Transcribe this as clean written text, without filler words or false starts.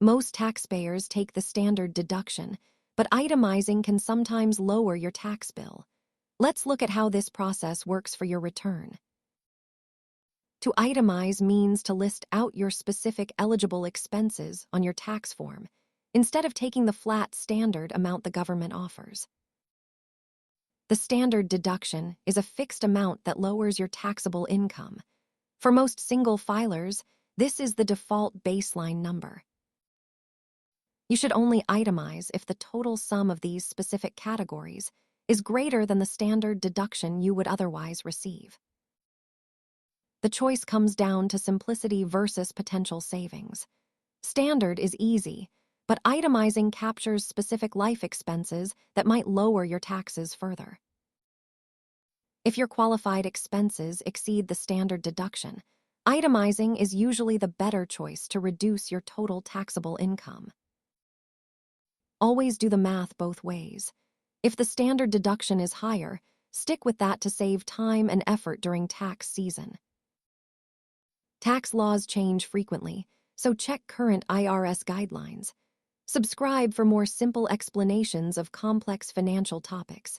Most taxpayers take the standard deduction, but itemizing can sometimes lower your tax bill. Let's look at how this process works for your return. To itemize means to list out your specific eligible expenses on your tax form, instead of taking the flat standard amount the government offers. The standard deduction is a fixed amount that lowers your taxable income. For most single filers, this is the default baseline number. You should only itemize if the total sum of these specific categories is greater than the standard deduction you would otherwise receive. The choice comes down to simplicity versus potential savings. Standard is easy, but itemizing captures specific life expenses that might lower your taxes further. If your qualified expenses exceed the standard deduction, itemizing is usually the better choice to reduce your total taxable income. Always do the math both ways. If the standard deduction is higher, stick with that to save time and effort during tax season. Tax laws change frequently, so check current IRS guidelines. Subscribe for more simple explanations of complex financial topics.